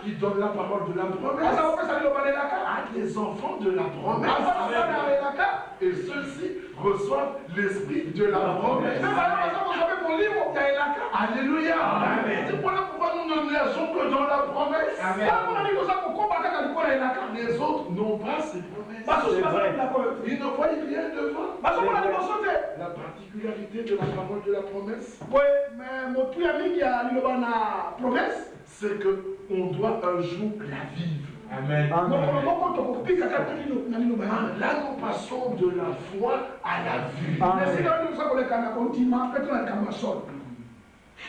qui donne la parole de la promesse à des enfants de la promesse. Et ceux-ci reçoivent l'esprit de la promesse. Alléluia. C'est pourquoi nous ne naissons que dans la promesse. Les autres n'ont pas ces promesses. Ils ne voient rien devant. La particularité de la parole de la promesse, c'est qu'on doit un jour la vivre. Amen. Là, nous passons de la foi à la vue.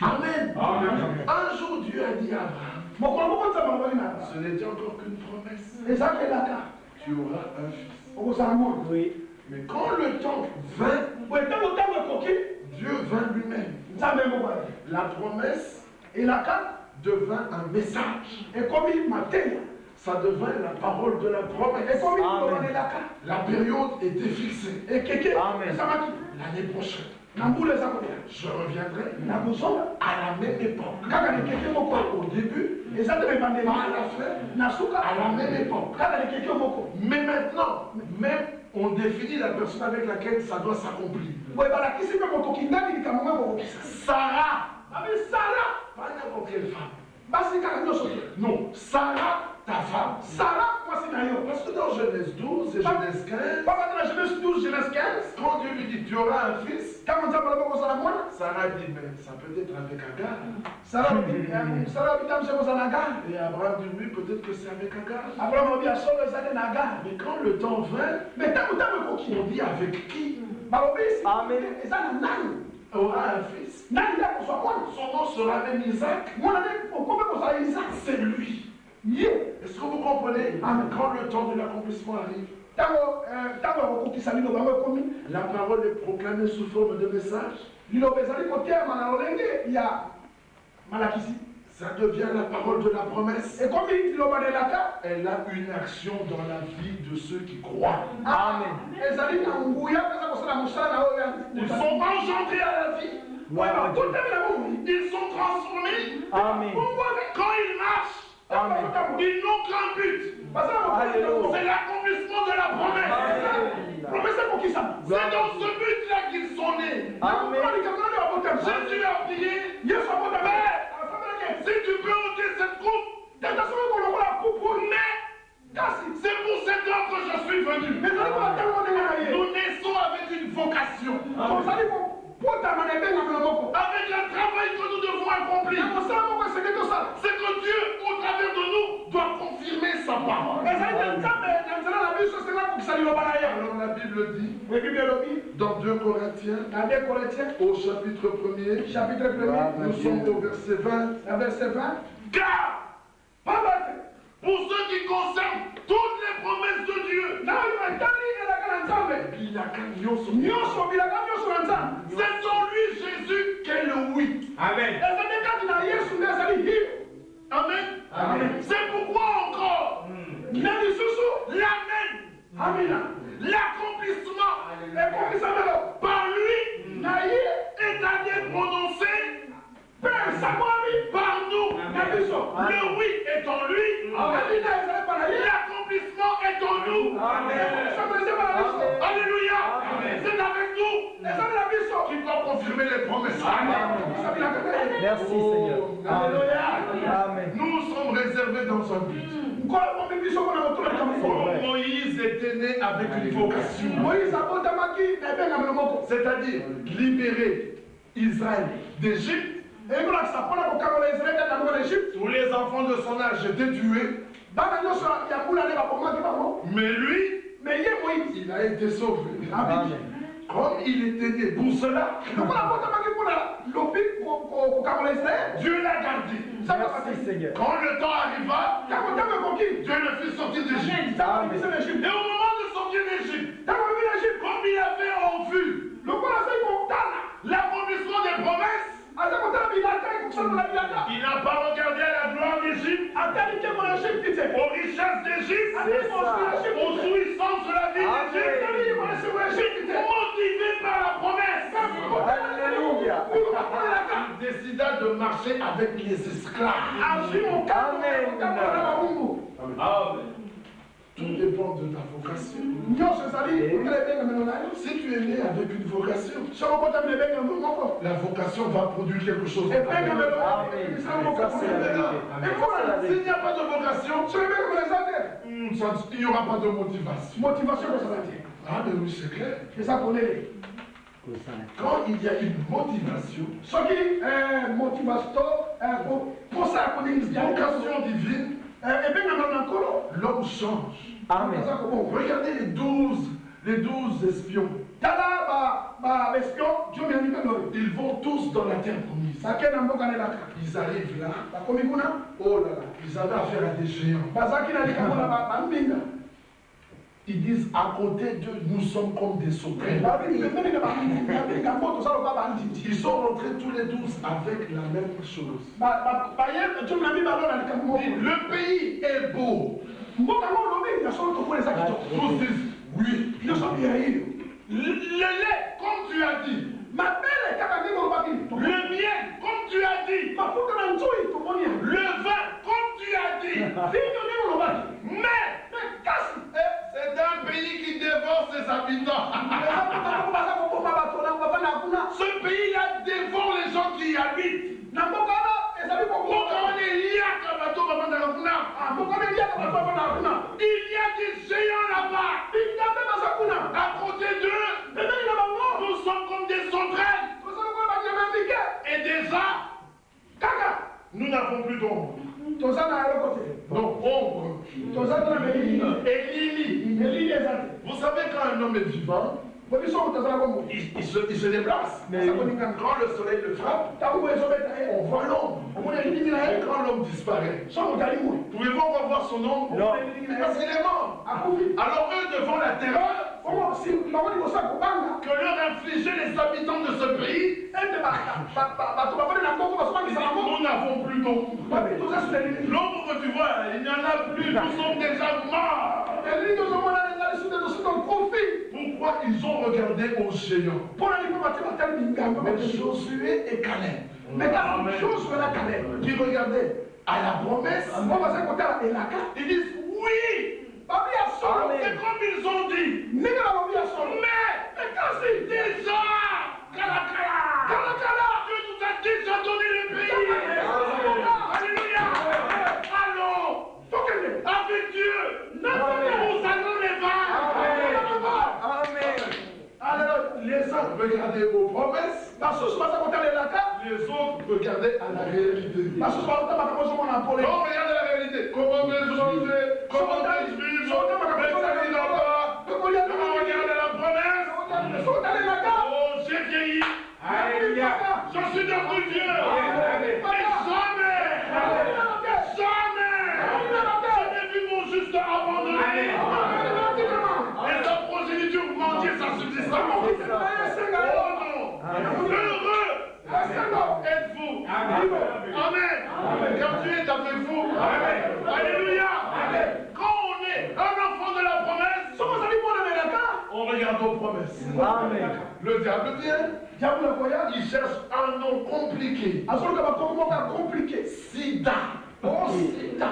Amen. Un jour, Dieu a dit à Abraham, ce n'était encore qu'une promesse. Tu auras un fils. Oui. Mais quand le temps vint, Dieu vint lui-même. La promesse devint un message. Ça devint la parole de la promesse. La période était fixée. L'année prochaine, je reviendrai à la même époque. Au début, à la fin, à la même époque. Mais maintenant, même on définit la personne avec laquelle ça doit s'accomplir. Sarah, pas n'importe quelle femme. basi kaka nyonso te. Non, Sarah, ta femme. Sara mwasi na yo. Parce que dans Genèse 12 et Genèse 15, Papa dans la Genèse 12, Genèse 15, quand Dieu lui dit tu auras un fils, kama nzambe aloba kozala mwana, Sarah dit mais ça peut être avec Agar. Sara bitamse kozala na Agar. Et Abraham dit oui, peut-être que c'est avec Agar. Abraham alobi asolo ezali na Agar. Mais quand le temps vint, Mais ntango ekoki, on dit avec qui balobi Amen. eza na nani? aura un fils. Nani nde akozwa mwana? Son nom sera même Isaac. Mwana nde okomi kozala Isaac. C'est lui. Ye. Est-ce que vous comprenez? Amen. Quand le temps de l'accomplissement arrive, ntango ekokokisa liloba yango ekomi, la parole est proclamée sous forme de message. liloba ezali koteama na lolenge ya malakisi. Ça devient la parole de la promesse. Ekomi liloba na elaka. Elle a une action dans la vie de ceux qui croient. Amen. Ezali na nguya mpeza kosala mosala na oyo ya Ils sont engendrés à la vie. Voilà, tout est là où Ils sont transformés. Amen. Quand ils marchent, Amen. ils n'ont qu'un but. Alléluia. C'est l'accomplissement de la promesse. Promesse pour qui ça? C'est dans ce but-là qu'ils sont nés. Amen. Jésus a prié. Si tu peux ôter cette coupe, mais c'est pour cette heure que je suis venu. Nous naissons avec une vocation. Avec un travail que nous devons accomplir. C'est que Dieu, au travers de nous, doit confirmer sa parole. Alors la Bible dit, dans 2 Corinthiens, au chapitre 1er, nous sommes au verset 20. Car, pour ce qui concerne toutes les promesses de Dieu, c'est en lui Jésus qu'est le oui. Amen. Amen. Amen. C'est pourquoi encore, l'amen, l'accomplissement par lui est allé prononcer par nous. Le oui est en lui, l'accomplissement est en nous. Alléluia. C'est avec nous qui doit confirmer les promesses. Merci Seigneur. Alléluia. Amen. Nous sommes réservés dans un but. Moïse était né avec une vocation, c'est-à-dire libérer Israël d'Égypte. Tous les enfants de son âge étaient tués, mais lui, il a été sauvé. Amen. Comme il était né pour cela, Dieu l'a gardé. Merci Seigneur. Quand le temps arriva, Dieu le fit sortir d'Égypte. Amen. Et au moment de sortir d'Égypte, comme il avait en vue l'accomplissement des promesses, il n'a pas regardé à la gloire d'Égypte, aux richesses d'Égypte, aux jouissances de la vie d'Égypte, motivé par la promesse. Alléluia. Il décida de marcher avec les esclaves. Amen. Tout dépend de ta vocation. Si tu es né avec une vocation, la vocation va produire quelque chose. Amen. Ça, c'est la vérité. S'il n'y a pas de vocation, il n'y aura pas de motivation. Ah, mais oui, c'est clair. Quand il y a une motivation, vocation divine, l'homme change. Amen. Regardez les 12 espions. Ils vont tous dans la terre promise. Ils arrivent là. Oh là là, ils avaient affaire à des géants. Ils disent à côté d'eux, nous sommes comme des sauterelles. Ils sont rentrés tous les 12 avec la même chose. Le pays est beau. Tous disent oui. Le lait, comme tu as dit. Le miel, comme tu as dit. Le vin, comme tu as dit. Mais c'est un pays qui dévore ses habitants. Ce pays-là dévore les gens qui y habitent. plus d'ombre. tozana ya lokote Donc, ombre tozana na melili et lili. melili ezate Vous savez, quand un homme est vivant, bobiso tozala komo il se déplace. Quand le soleil le frappe, tango ezobeta ye on voit l'ombre. omona elili na Et ye quand l'homme disparaît, so motali moi pouvez-vous encore voir son ombre? Non. Parce qu'il est mort. akufi Alors eux, devant la terreur omo si bango liboso ya kobanga que leur infligeaient les habitants de ce pays, ete bato bafandi na kongo bazobangisa bango nous n'avons plus d'ombre. toza sur elili L'ombre que tu vois, il n'y en a plus, nous sommes déjà morts. elili tozomona ezali sute tosuki kofi Pourquoi ils ont regardé aux géants? mpona lipo bate batali bingambo Mais Josué et Caleb, mais kasi josué na kaleb qui regardaient à la promesse, mo baza kotala elaka ils disent oui, babi ya solo Amen. c'est comme ils ont dit. ndenge na babi ya solo Mais kasi déjà, Kalakala, Dieu nous a déjà donné le pays. Alléluia. Allons, avec Dieu, nous allons les vaincre. Amen. Alors, les uns regardaient aux promesses, basusu baza kotala elaka les autres regardaient à la réalité. basusu bakotala makambo ezomona mpole On regarde la réalité. Comment vais-je manger? Comment vais-je vivre? Mais ça n'ira pas. On regarde la promesse. sokotala elaka Oh, j'ai vieilli. Je suis devenu vieux. Et jamais, jamais vu mon juste abandonné. Et sa progéniture manquait sa subsistance. Oh non. Heureux êtes-vous. Amen. Car Dieu est avec vous. Alléluia. Quand on est un enfant de la promesse, on regarde aux promesses. Amen. Le diable vient. diable koya Il cherche un nom compliqué. azoluka bakombo moko ya compliqué Sida. Oh, sida.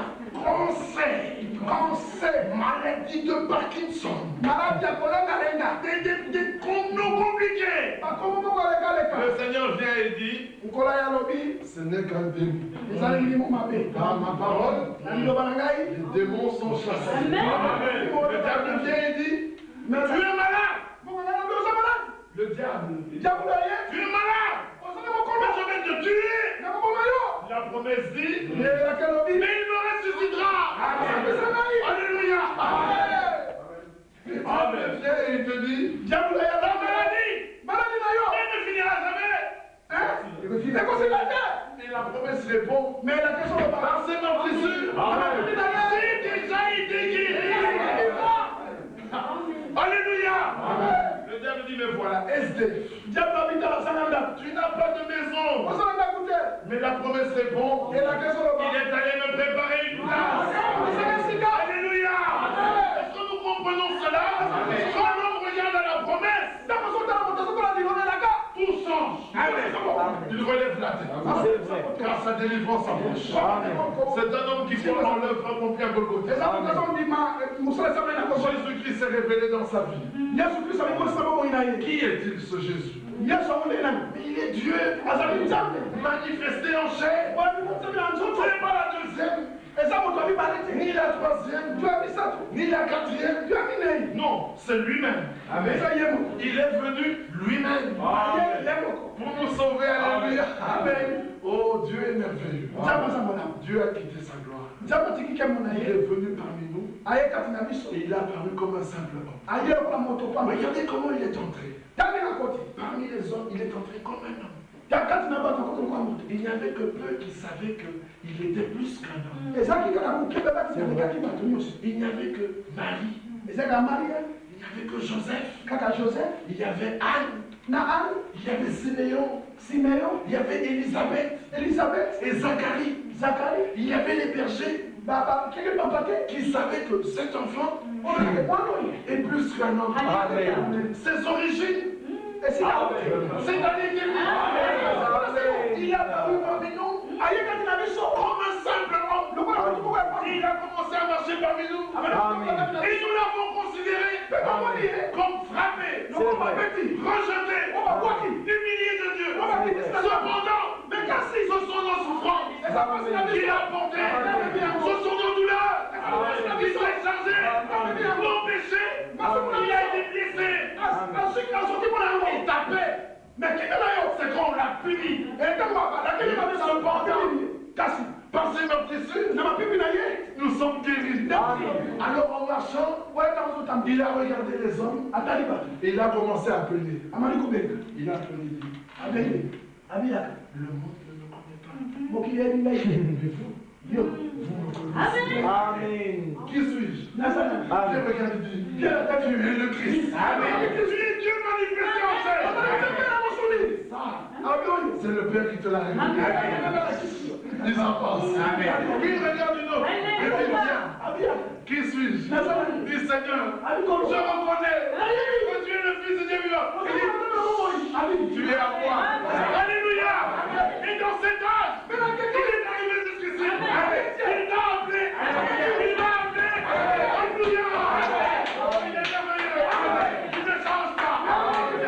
Cancer. Maladie de Parkinson. maladi ya kolengalenga Des noms compliqués. bakombo moko alekaleka Le Seigneur vient et dit, nkola ya lobi ce n'est qu'un démon. ezali milimo mabe Par ma parole, na liloba na ngai les démons sont chassés. Amen. Le diable vient et dit, tu es malade. moko na lobi oza malade Le diable, diable na ye tu es malade. ozali Mais mokolo je vais te tuer. nakoboma yo La promesse dit, elaka lobi mais il me ressuscitera. apesa ngai Alléluia. Amen. Viens et il te dit, diable na ye la maladie, maladi na yo elle ne finira jamais. ekosila te Et la promesse répond, mais elaka soloba par ses meurtrissures, maladi na ye j'ai déjà été guéri. Alléluia. Le diable dit, mais voilà, SDF. diable abita basanga ndako Tu n'as pas de maison. osala ndako te Mais la promesse répond, elaka soloba il est allé me préparer une place. osala sika Alléluia. Est-ce que nous comprenons cela? Quand l'homme regarde à la promesse, ndako sotala moto azokola liloba elaka tout change. Il relève la tête. C'est vrai. Car sa délivrance approche. C'est un homme qui croit en l'œuvre accomplie à Golgotha. eza moto azondima mosala esamai na kongo Jésus-Christ s'est révélé dans sa vie. yesu kristo alikolisa bomoi na ye Qui est-il ce Jésus? yesu amondeli nani Il est Dieu azali nzambe manifesté en chair. wabimotsami na Ce nzoto n'est pas la deuxième, eza moto amibale te ni la troisième, tu ya misato ni la quatrième. tu ya minei Non, c'est lui-même. eza ye moko Il est venu lui-même ye moko pour nous sauver. Alléluia. amen Oh, Dieu est merveilleux. nzambe aza malamu Dieu a quitté sa gloire. nzambe atiki nkembo na Il ye est venu parmi nous aye kati na biso et il est apparu comme un simple homme. aye lokola moto pamba Regardez comment il est entré. tangi na koti Parmi les hommes, il est entré comme un homme. ya kati na bato akoti lokola moto Il n'y avait que peu qui savaient qu'il était plus qu'un homme. ezalaki kaka mokebe kati yamekaki bato nyonso Il n'y avait que Marie, ezaka maria il n'y avait que Joseph, kaka joseph il y avait Anne, na anne il y avait Siméon, simeon il y avait Élisabeth elisabeth et Zacharie. zakari Il y avait les bergers keke papake qui savaient que cet enfant onake mwana oyo est plus qu'un homme. Amen. Ses origines, esika c'est-à-dire qu'il est apparu parmi nous aye kati na biso comme un simple homme. lokola motu moko ya pamba Il a commencé à marcher parmi nous. Amen. Et nous l'avons considéré comme frappé, lokola babeti rejeté, babwaki humilié de Dieu. babakitisa Cependant, ce sont nos souffrances qu'il a portées. Ce sont nos douleurs qui sont chargées. Nos péchés, il a été blessé. Il tapait. Mais c'est quand on l'a puni. Cependant, Par ses meurtrissures, nous sommes guéris. Alors en marchant, il a regardé les hommes, Et il a commencé à appeler. il a appelé Il a appelé. le Le monde ne me connaît pas. Dieu. Amen. Qui suis-je? Amen. Dieu regarde dit. Tu es le Christ. Amen. Tu es Dieu manifesté en chair. C'est le Père qui te l'a révélé. Ils en pensent. Qui regarde une autre? Et dit, viens. Qui suis-je? Dis Seigneur, je reconnais que tu es le Fils de Dieu vivant. Tu es à moi. Alléluia. Et dans cet âge, il est arrivé jusqu'ici. Il t'a appelé. Il m'a appelé. Alléluia. Il est merveilleux. Il ne change pas.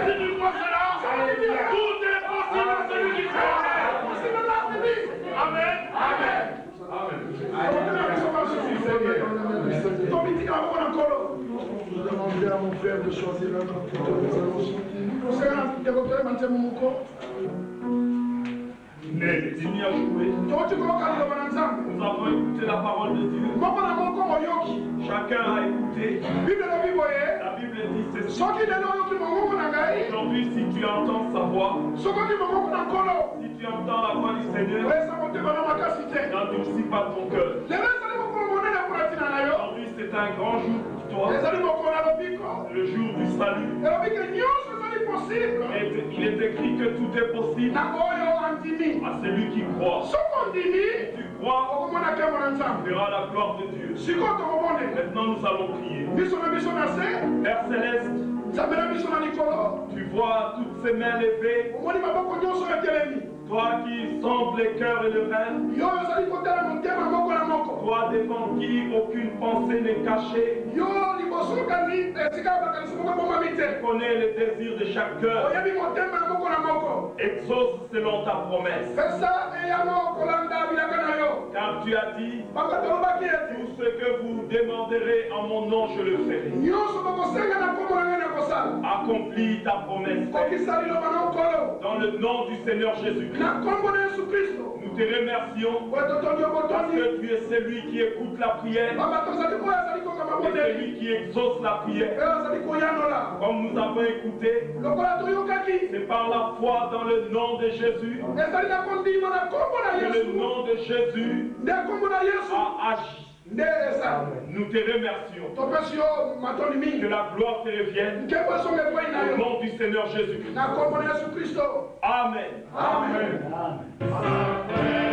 Si tu crois cela, tout est possible à celui qui croit. Amen. Amen. Je demandais à mon frère de choisir un autre plutôt que nous allons chanter. Il n'y a joué. Nous avons écouté la parole de Dieu. Chacun a écouté. La Bible dit ceci. Aujourd'hui, si tu entends sa voix, si tu entends la voix du Seigneur, n'endurcis pas ton cœur. Aujourd'hui, c'est un grand jour pour toi. Le jour du salut. Et il est écrit que tout est possible à celui qui croit. Si tu crois, tu verras la gloire de Dieu. Maintenant, nous allons prier. Père Céleste, tu vois toutes ces mains levées. Toi qui sondes les cœurs et le rêve. Toi devant qui aucune pensée n'est cachée. Tu connais les désirs de chaque cœur. Exauce selon ta promesse. Car tu as dit, tout ce que vous demanderez en mon nom, je le ferai. Accomplis ta promesse. Dans le nom du Seigneur Jésus-Christ. Nous te remercions parce que tu es celui qui écoute la prière et celui qui exauce la prière. Comme nous avons écouté, c'est par la foi dans le nom de Jésus que le nom de Jésus a agi. Nous te remercions. Que la gloire te revienne. Au nom du Seigneur Jésus-Christ. Amen. Amen. Amen.